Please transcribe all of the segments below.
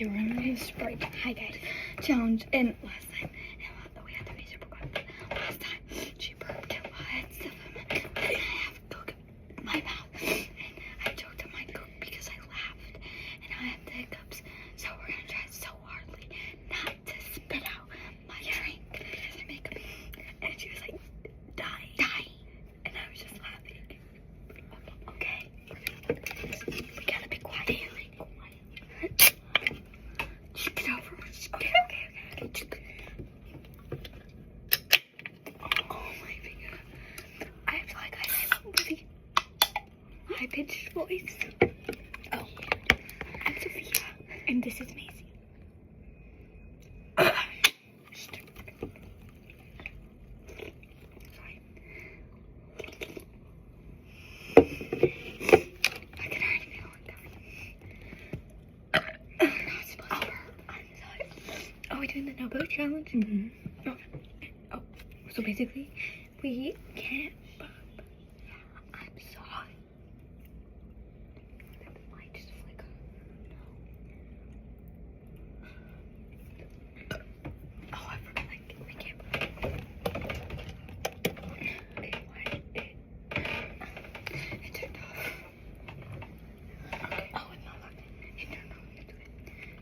Okay, we're gonna do Sprite. Hi guys, challenge. And last time, we had to be super quick. Last time, she burped while I had stuff in my mouth. And I have Coke in my mouth. And I choked on my Coke because I laughed. And I have the hiccups. So we're gonna try so hardly not to spit out my drink because I make them. And she was like, dying. And I was just laughing. Okay. We gotta be quiet. Get over it. Okay. Oh my finger. I feel like I have a really high-pitched voice. Oh, I'm Sophia, and this is Maisie. Sorry. I can already feel it. Are we doing the no burp challenge? Mm-hmm. Okay. Oh, so basically, we can't burp. I'm sorry. The light just flickered. Oh, I forgot. Like, we can't burp. It turned off. Okay. Oh, it's not locked. It turned off. Let's do it.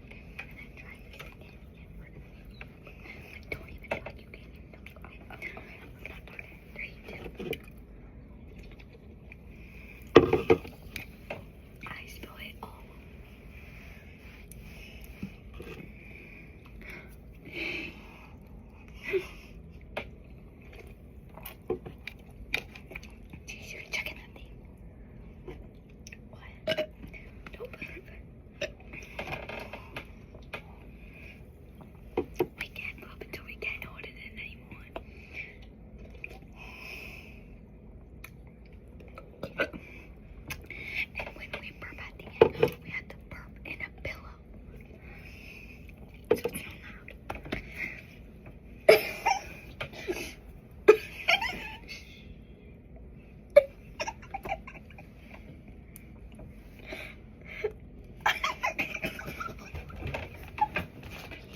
Okay, and then try it again. Don't even talk, you can't even talk. Okay, I'm not talking. 3, 2. I spill it all. Jeez, you're checking that thing. What? Don't burp. We can't burp until we can't hold it in anymore. And when we burp at the end, we have to burp in a pillow. So it's not loud.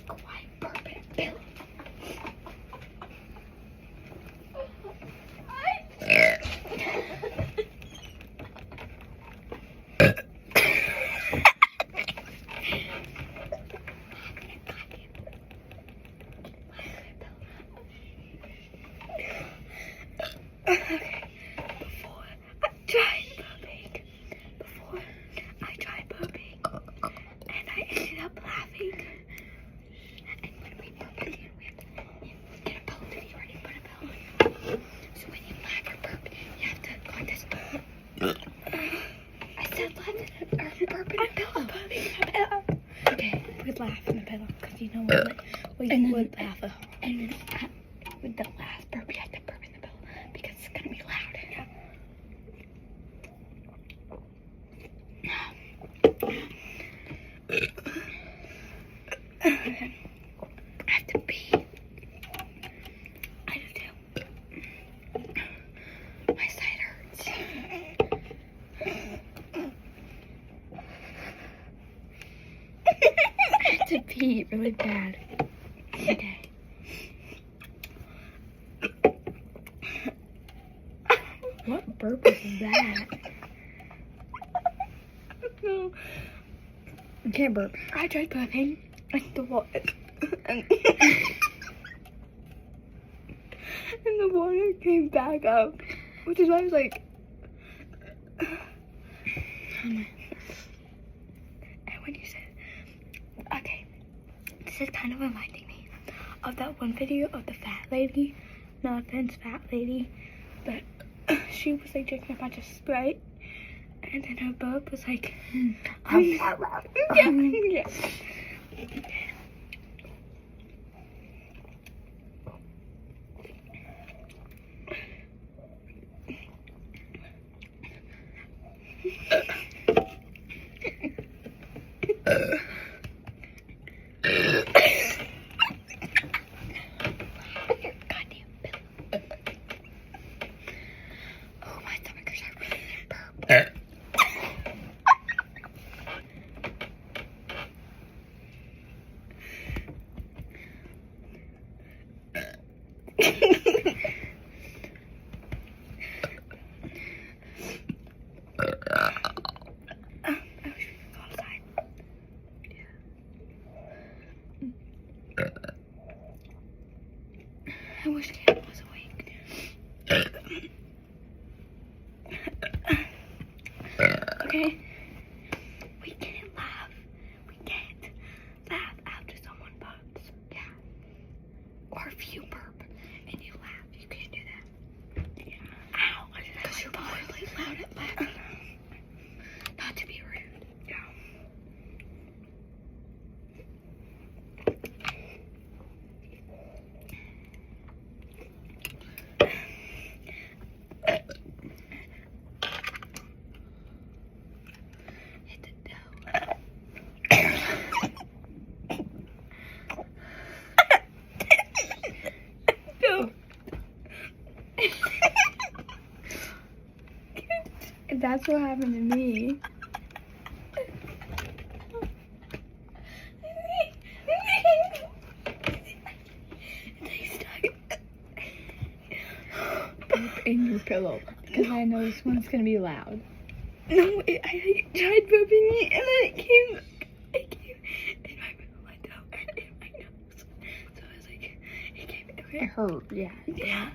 Quiet, burp in a pillow. Okay, before I tried burping, and I ended up laughing. And when we burp at the end, we have to get a pillow. Did you already put a pillow on? So when you laugh or burp, you have to go like this. I said laugh or burp in a pillow. Okay, we laugh in the pillow because you know what we would laugh at home. And then with the last burp, you have to burp in the pillow because it's gonna be loud. I have to pee. I do too. My side hurts. I have to pee really bad. Okay. What burp is that? No. You can't burp. I tried burping. And the water. And the water came back up. Which is why I was like. And when you said. Okay. This is kind of reminding me of that one video of the fat lady. No offense, fat lady. But she was like drinking a bunch of Sprite. And then her burp was like. Yeah. Oh, my stomach hurts. I really didn't burp. I wish Cam was awake. Okay? We can't laugh. We can't laugh after someone burps. Yeah. Or if you burp and you laugh, you can't do that. Yeah. Ow. Because you're really loud at laughing. Not to be rude. Yeah. That's what happened to me. Burp in your pillow because I know this one's gonna be loud. No, I tried burping it and then it came in my pillow and in my nose. So I was like, it came. Okay. It hurt, yeah. Yeah.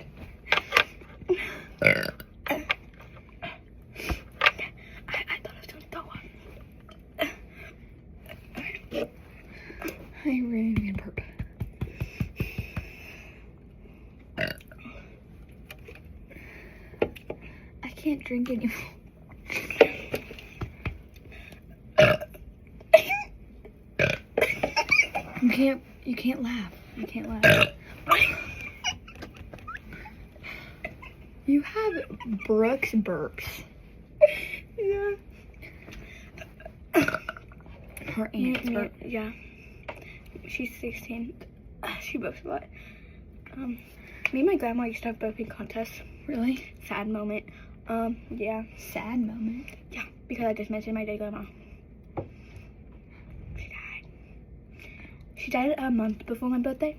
I really need to burp. I can't drink anymore. You can't laugh. You can't laugh. You have Brooks burps. Yeah. Her aunt's burp. Yeah. She's 16. She burps a lot. Me and my grandma used to have burping contests. Really? Sad moment. Yeah. Sad moment? Yeah, because I just mentioned my dead grandma. She died a month before my birthday.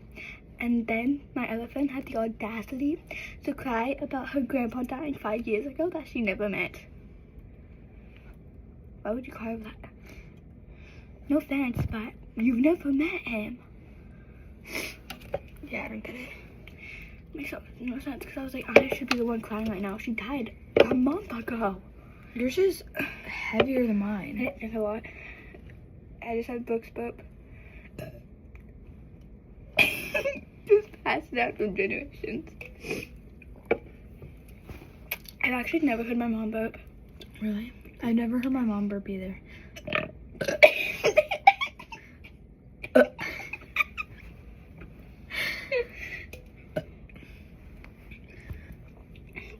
And then my other friend had the audacity to cry about her grandpa dying 5 years ago that she never met. Why would you cry over that? No offense, but you've never met him. Yeah, I don't get it. Makes no sense because I was like, I should be the one crying right now. She died a month ago. Yours is heavier than mine. It's a lot. I just had Brooks burp. Just passed down from generations. I've actually never heard my mom burp. Really? I never heard my mom burp either.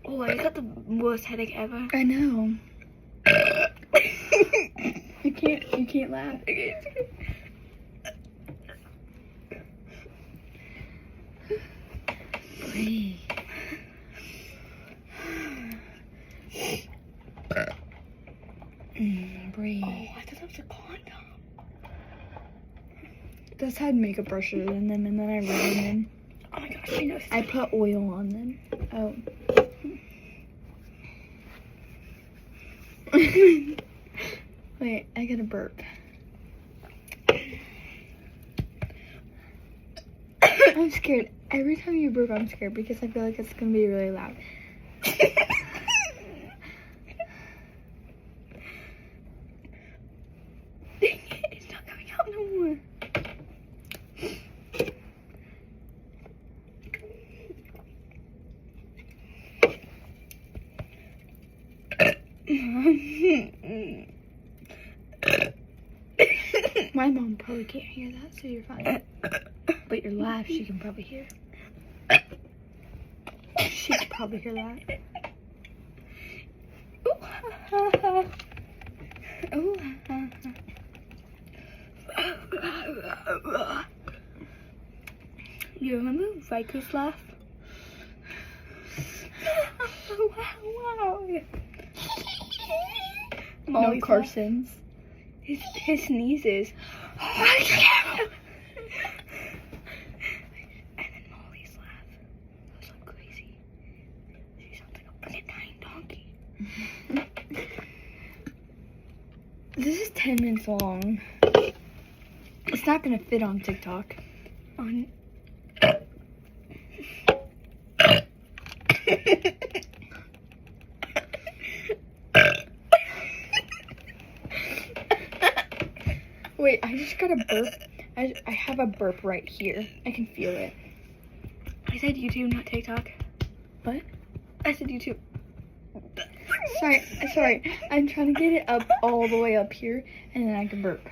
Oh, I got the worst headache ever. I know. You can't laugh. Breathe. Breathe. Oh, I thought that was a condom. This had makeup brushes in them, and then I rubbed them in. Oh my gosh, I know. I put oil on them. Oh. Wait, I gotta burp. I'm scared. Every time you burp, I'm scared because I feel like it's gonna be really loud. It's not coming out no more. My mom probably can't hear that, so you're fine. But your laugh, she can probably hear. She can probably hear that. Ooh. You remember Riku's laugh? Wow. No, Carson's. His sneezes. And then Molly's laugh. this long. It's not gonna fit on TikTok. Wait, I just got a burp. I have a burp right here. I can feel it. I said YouTube, not TikTok. What? I said YouTube. Sorry. I'm trying to get it up all the way up here, and then I can burp.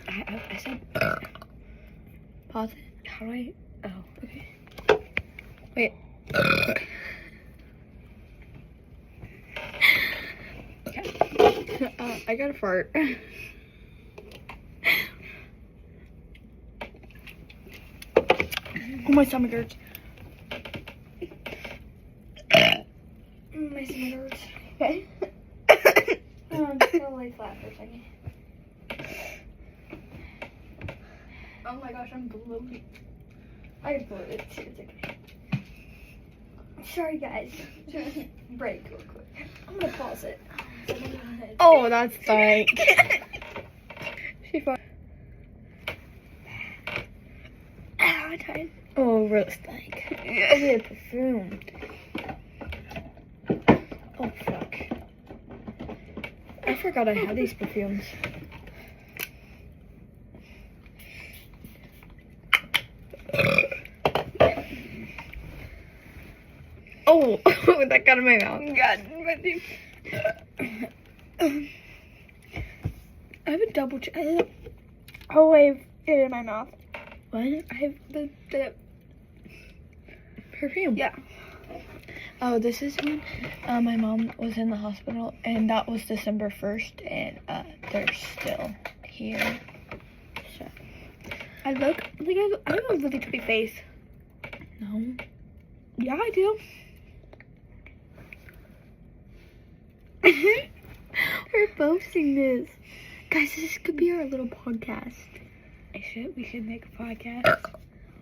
I said. Pause it. How do I? Oh, Okay. Wait. I got a fart. Oh, my stomach hurts. My stomach hurts. Okay. I'm just gonna lay flat for a second. Oh my gosh, I'm bloated. I can bloated too. It's okay. Sorry, guys. Break real quick. I'm gonna pause it. Oh, that's like. She fought. Ow, I'm tired. Oh, real stank. Oh, we had perfume. Oh, fuck. I forgot I had these perfumes. Oh, that got in my mouth. God, my teeth. I have a double check. Oh, I have it in my mouth. What? I have the Perfume? yeah. Oh, this is when my mom was in the hospital, and that was December 1st, and they're still here. So. I look like I have a really pretty face. No. Yeah, I do. We're posting this. Guys, this could be our little podcast. We should make a podcast.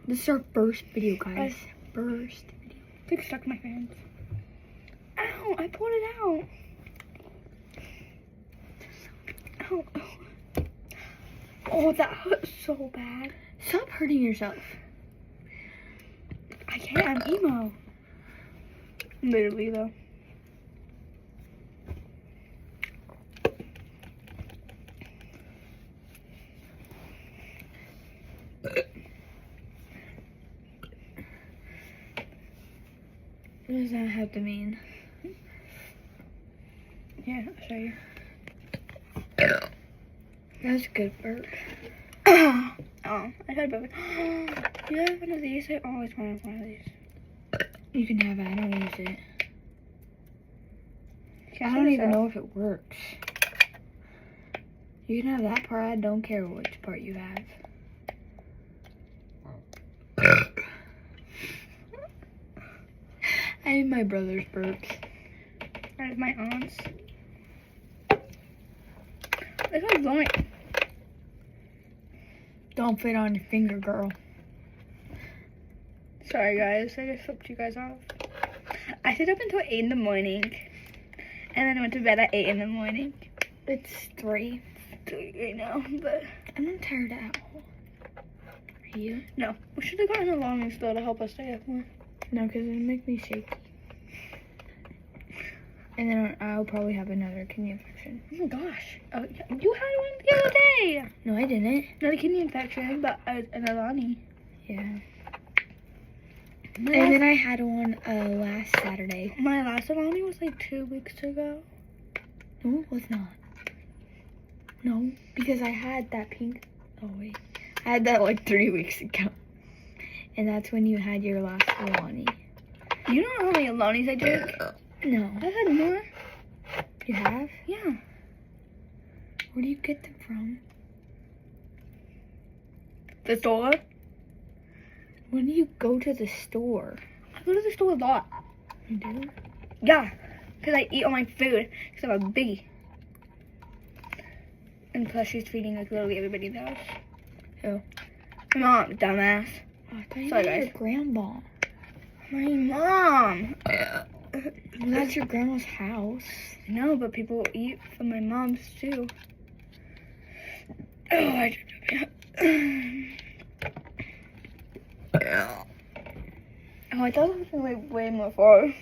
This is our first video, guys. Guys. First video. It's like stuck in my hands. Ow, I pulled it out. Ow. Oh, that hurt so bad. Stop hurting yourself. I can't, I'm emo. Literally, though. What does that have to mean? Here, I'll show you. That's a good burp. Oh, I had a burp. You have one of these? I always wanted one of these. You can have it. I don't use it. Check I don't this even out. know if it works. You can have that part. I don't care which part you have. I have my brother's burps. I have my aunt's. It's like blowing. Don't fit on your finger, girl. Sorry, guys. I just flipped you guys off. I stayed up until 8 in the morning. And then I went to bed at 8 in the morning. It's 3. Right now, but I'm not tired out. Are you? no. We should have gotten a long still to help us stay up more. No, because it'll make me shaky. And then I'll probably have another kidney infection. Oh my gosh. Oh, yeah. You had one the other day. No, I didn't. Not a kidney infection, but an Alani. Yeah. And then I had one last Saturday. My last Alani was like 2 weeks ago. No, it was not. No, because I had that pink. Oh, wait. I had that like 3 weeks ago. And that's when you had your last Alani. You don't know how many Alanis I drank? No. I've had more. You have? Yeah. Where do you get them from? The store? When do you go to the store? I go to the store a lot. You do? Yeah. Because I eat all my food. Because I'm a biggie. And plus she's feeding like literally everybody in the house. Who? My mom, dumbass. Oh, I thought you Sorry, were your guys. grandma. My mom. Well, that's your grandma's house. No, but people eat from my mom's too. I Oh, I thought it was gonna be way more far.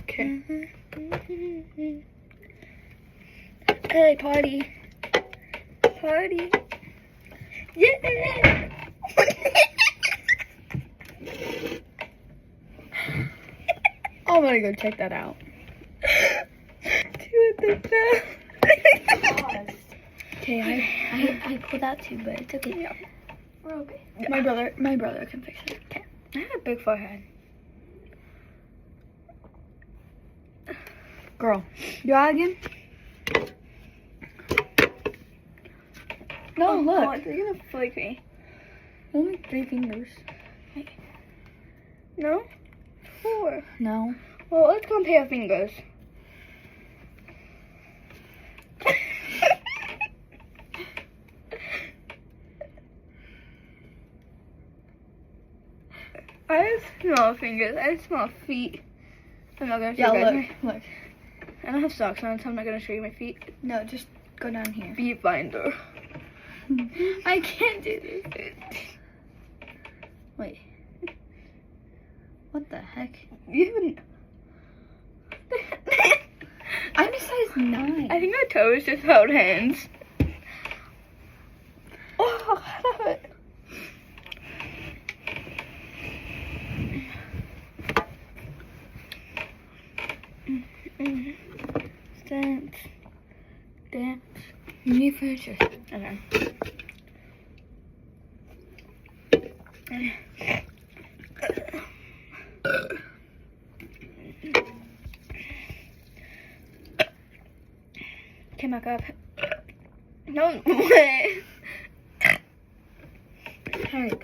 Okay. Hey, party. Party. Yeah. I'm gonna go check that out. Two at the bell. Okay, I pulled out too, but it's okay. Yeah. We're okay. Yeah. My brother can fix it. Okay. I have a big forehead. Girl, you out again? No, look. You're gonna flick me. Only 3 fingers. No? 4. No. Well, let's compare fingers. I have small fingers. I have small feet. I'm not gonna show Yeah, you guys. look. I don't have socks on, so I'm not gonna show you my feet. No, just go down here. Feet finder. I can't do this. Wait. What the heck? You haven't. I'm a size 9. I think our toes just held hands. Oh, I love it. Dance. Dance. You need to finish this. Okay. Came back up. No way. Alright,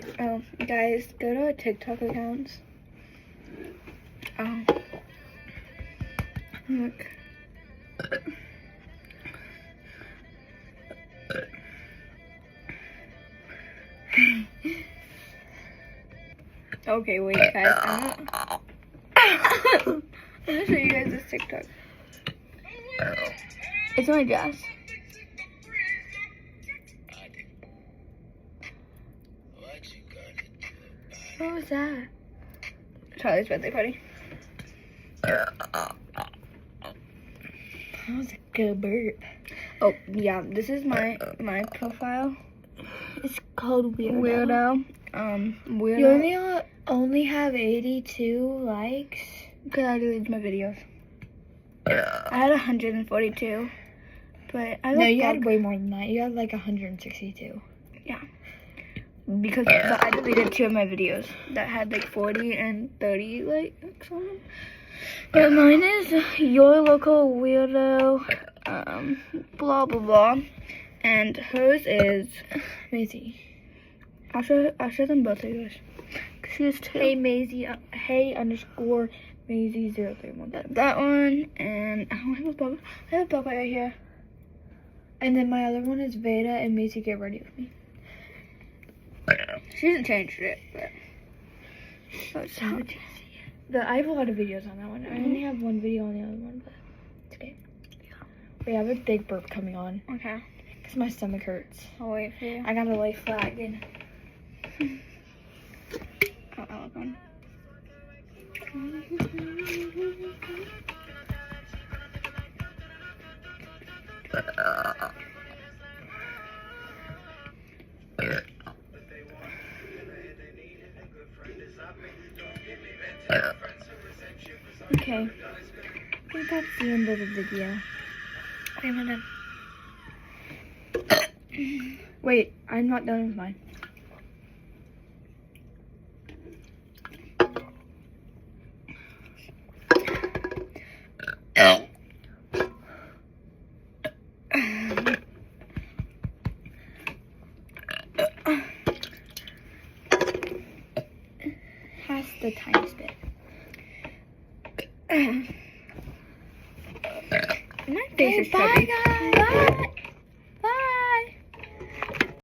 guys, go to our TikTok accounts. Look. Okay, wait, guys. I'm gonna show you guys this TikTok. It's my dress. What was that? Charlie's birthday party. That was a good burp. Oh yeah, this is my profile. It's called Weirdo. Weirdo. You only have 82 likes. Because I deleted my videos. I had 142. But I No, you had way more than that. You had like 162. because I deleted 2 of my videos that had like 40 and 30 likes on them. Yeah, mine is your local weirdo, blah blah blah, and hers is Maisie. I'll show them both of yours. She is 2. Hey Maisie. Hey _ Maisie 031. That one, and I have a bug right here. And then my other one is Veda and Maisie Get Ready With Me. She hasn't changed it, but that's how it is. I have a lot of videos on that one. I only have one video on the other one, but it's okay. We have a big burp coming on. Okay. Because my stomach hurts. I'll wait for you. I gotta lay flat again. I'll look on. Okay. I think that's the end of the video. Wait a minute. Wait, I'm not done with mine. Has the tiniest bit. My face is chubby. Bye guys!